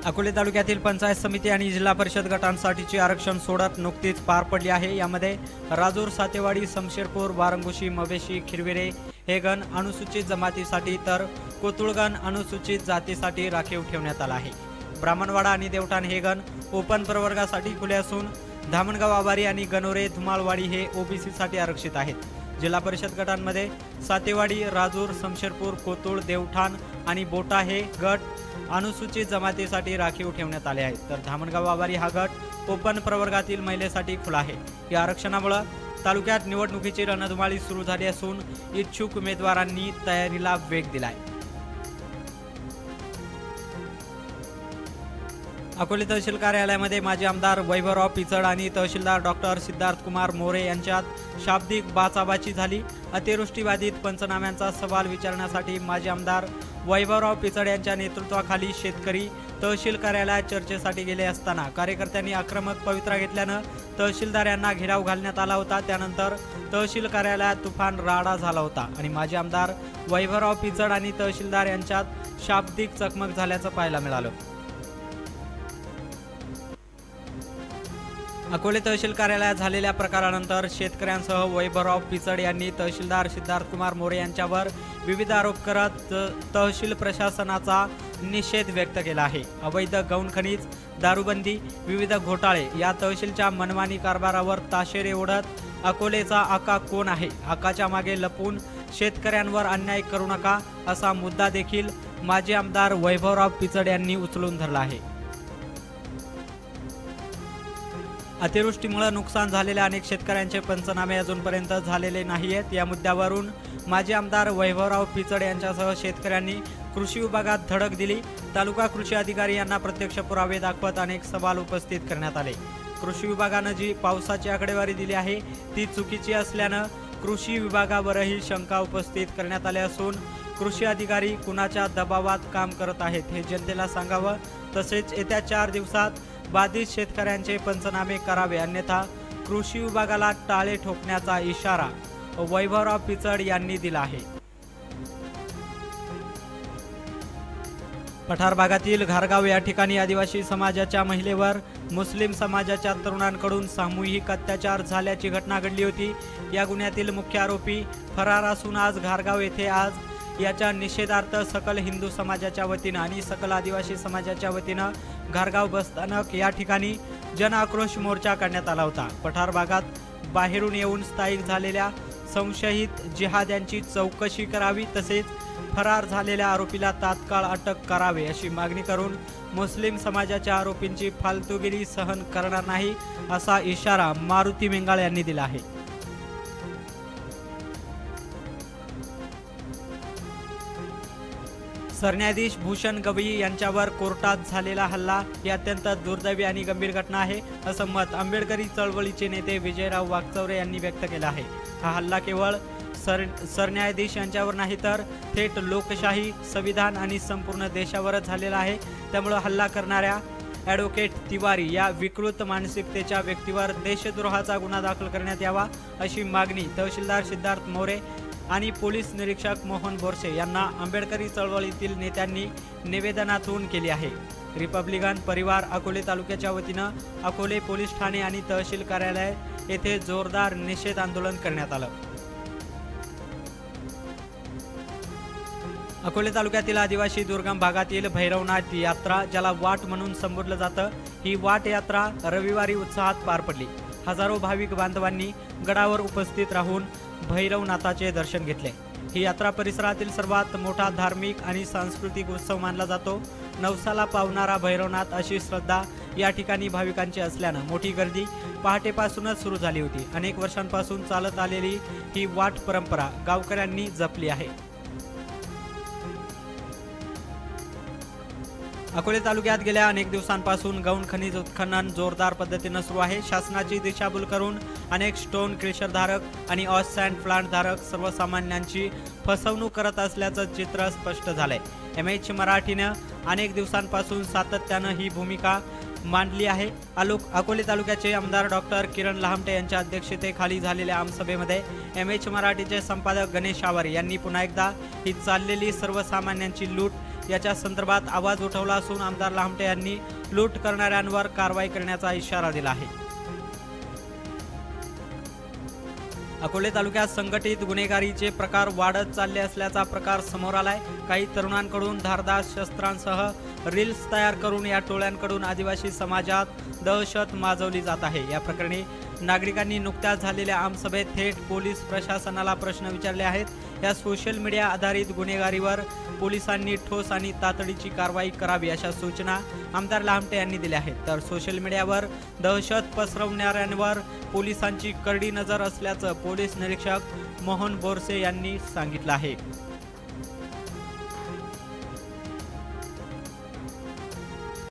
अकोले तालुक्यातील पंचायत समिती आणि जिल्हा परिषद गटांसाठीची आरक्षण सोडत नुकतीच पार पडली आहे। यामध्ये राजूर, सातेवाडी, शमशेरपूर, वारंगुशी, मबेशी, खिरविरे हे गण अनुसूचित जमातीसाठी तर कोतुळगण अनुसूचित जातीसाठी राखीव ठेवण्यात आला आहे। ब्राह्मणवाडा आणि देवठाण हे गण ओपन प्रवर्गासाठी खुले असून धामणगाव, आवारी आणि गणोरे, धुमाळवाडी हे ओबीसी साठी आरक्षित आहेत। जिल्हा परिषद गटांमध्ये सातेवाडी, राजूर, शमशेरपूर, कोतुळ, देवठाण आणि बोटा हे गट अनुसूचित जमातीसाठी राखीव ठेवण्यात आले आहेत, तर धामणगाव, आवारी हा गट ओपन प्रवर्गातील महिलेसाठी खुला आहे। या आरक्षणामुळे तालुक्यात निवडणुकीची रणधुमाळी सुरू झाली असून इच्छुक उमेदवारांनी तयारीला वेग दिलाय। अकोले तहसील कार्यालयामध्ये माजी आमदार वैभवराव पिचड आणि तहसीलदार डॉक्टर सिद्धार्थ कुमार मोरे यांच्यात शाब्दिक बाचाबाची झाली। अतिवृष्टीबाधित पंचनाम्यांचा सवाल विचारण्यासाठी माजी आमदार वैभवराव पिचड यांच्या नेतृत्वाखाली शेतकरी तहसील कार्यालयात चर्चेसाठी गेले असताना कार्यकर्त्यांनी आक्रमक पवित्रा घेतल्यानं तहसीलदार यांना घेराव घालण्यात आला होता। त्यानंतर तहसील कार्यालयात तुफान राडा झाला होता आणि माजी आमदार वैभवराव पिचड आणि तहसीलदार यांच्यात शाब्दिक चकमक झाल्याचं पाहायला मिळालं। अकोले तहसील कार्यालयात झालेल्या प्रकारानंतर शेतकऱ्यांसह वैभवराव पिचड यांनी तहसीलदार सिद्धार्थ कुमार मोरे यांच्यावर विविध आरोप करत तहसील प्रशासनाचा निषेध व्यक्त केला आहे। अवैध गौण खनिज, दारूबंदी, विविध घोटाळे या तहसीलच्या मनमानी कारभारावर ताशेरे ओढत अकोलेचा आका कोण आहे, आकाच्या मागे लपून शेतकऱ्यांवर अन्याय करू नका असा मुद्दा देखील माजी आमदार वैभवराव पिचड यांनी उचलून धरला आहे। अतिवृष्टीमुळे नुकसान झालेल्या अनेक शेतकऱ्यांचे पंचनामे अजूनपर्यंत झालेले नाहीत। या मुद्द्यावरून माजी आमदार वैभवराव पिचड यांच्यासह शेतकऱ्यांनी कृषी विभागात धडक दिली। तालुका कृषी अधिकारी यांना प्रत्यक्ष पुरावे दाखवत अनेक सवाल उपस्थित करण्यात आले। कृषी विभागाने जी पावसाची आकडेवारी दिली आहे ती चुकीची असल्याने कृषी विभागावरही शंका उपस्थित करण्यात आले असून कृषी अधिकारी कुणाच्या दबावात काम करत आहेत हे जनतेला सांगावं, तसेच येत्या 4 दिवसात बाधित शेतकऱ्यांचे पंचनामे करावे, अन्यथा कृषी विभागाला टाळे ठोकण्याचा इशारा वैभवराव पिचड यांनी दिला आहे। पठार भागातील घारगाव या ठिकाणी आदिवासी समाजाच्या महिलेवर मुस्लिम समाजाच्या तरुणांकडून सामूहिक अत्याचार झाल्याची घटना घडली होती। या गुन्ह्यातील मुख्य आरोपी फरार असून आज घारगाव येथे याच्या निषेधार्थ सकल हिंदू समाजाच्या वतीनं आणि सकल आदिवासी समाजाच्या वतीनं घारगाव बसस्थानक या ठिकाणी जन आक्रोश मोर्चा काढण्यात आला होता। पठार भागात बाहेरून येऊन स्थायिक झालेल्या संशयित जिहाद्यांची चौकशी करावी, तसेच फरार झालेल्या आरोपीला तात्काळ अटक करावे अशी मागणी करून मुस्लिम समाजाच्या आरोपींची फालतूगिरी सहन करणार नाही असा इशारा मारुती मेंगाळ यांनी दिला आहे। सरन्यायाधीश भूषण गवई यांच्यावर कोर्टात झालेला हल्ला ही अत्यंत दुर्दैवी आणि गंभीर घटना आहे असं मत आंबेडकरी चळवळीचे नेते विजयराव वाकचौरे यांनी व्यक्त केलं आहे। हा हल्ला केवळ सरन्यायाधीश यांच्यावर नाही तर थेट लोकशाही, संविधान आणि संपूर्ण देशावरच झालेला आहे। त्यामुळे हल्ला करणाऱ्या ॲडव्होकेट तिवारी या विकृत मानसिकतेच्या व्यक्तीवर देशद्रोहाचा गुन्हा दाखल करण्यात यावा अशी मागणी तहसीलदार सिद्धार्थ मोरे आणि पोलीस निरीक्षक मोहन बोरसे यांना आंबेडकरी चळवळीतील नेत्यांनी निवेदनातून केली आहे। रिपब्लिकन परिवार अकोले तालुक्याच्या वतीनं अकोले पोलीस ठाणे आणि तहसील कार्यालय येथे जोरदार निषेध आंदोलन करण्यात आलं। अकोले तालुक्यातील आदिवासी दुर्गम भागातील भैरवनाथ यात्रा, ज्याला वाट म्हणून संबोधलं जातं, ही वाट यात्रा रविवारी उत्साहात पार पडली। हजारो भाविक बांधवांनी गडावर उपस्थित राहून भैरवनाथाचे दर्शन घेतले। ही यात्रा परिसरातील सर्वात मोठा धार्मिक आणि सांस्कृतिक उत्सव मानला जातो। नवसाला पावणारा भैरवनाथ अशी श्रद्धा या ठिकाणी भाविकांची असल्यानं मोठी गर्दी पहाटेपासूनच सुरू झाली होती। अनेक वर्षांपासून चालत आलेली ही वाट परंपरा गावकऱ्यांनी जपली आहे। अकोले तालुक्यात गेल्या अनेक दिवसांपासून गौण खनिज उत्खनन जोरदार पद्धतीने सुरू आहे। शासनाची दिशाभूल करून अनेक स्टोन क्रेशर धारक आणि ऑस सँड प्लांट धारक सर्वसामान्यांची फसवणूक करत असल्याचं चित्र स्पष्ट झालंय। MH मराठीने अनेक दिवसांपासून सातत्याने ही भूमिका मांडली आहे। अकोले तालुक्याचे आमदार डॉक्टर किरण लहामटे यांच्या अध्यक्षतेखाली झालेल्या आमसभेमध्ये MH मराठीचे संपादक गणेश आवारी यांनी पुन्हा एकदा ही चाललेली सर्वसामान्यांची लूट याच्या संदर्भात आवाज उठवला असून आमदार लहामटे यांनी लूट करणाऱ्यांवर कारवाई करण्याचा इशारा दिला आहे। अकोले तालुक्यात संघटित गुन्हेगारीचे प्रकार वाढत चालले असल्याचा प्रकार समोर आलाय। काही तरुणांकडून धारदार शस्त्रांसह रील्स तयार करून या टोळ्यांकडून आदिवासी समाजात दहशत माजवली जात आहे। या प्रकरणी नागरिकांनी नुकत्याच झालेल्या आमसभेत थेट पोलीस प्रशासनाला प्रश्न विचारले आहेत। या सोशल मीडिया आधारित गुन्हेगारीवर पोलिसांनी ठोस आणि तातडीची कारवाई करावी अशा सूचना आमदार लहामटे यांनी दिल्या आहेत। तर सोशल मीडियावर दहशत पसरवणाऱ्यांवर पोलिसांची करडी नजर असल्याचं पोलीस निरीक्षक मोहन बोरसे यांनी सांगितलं आहे।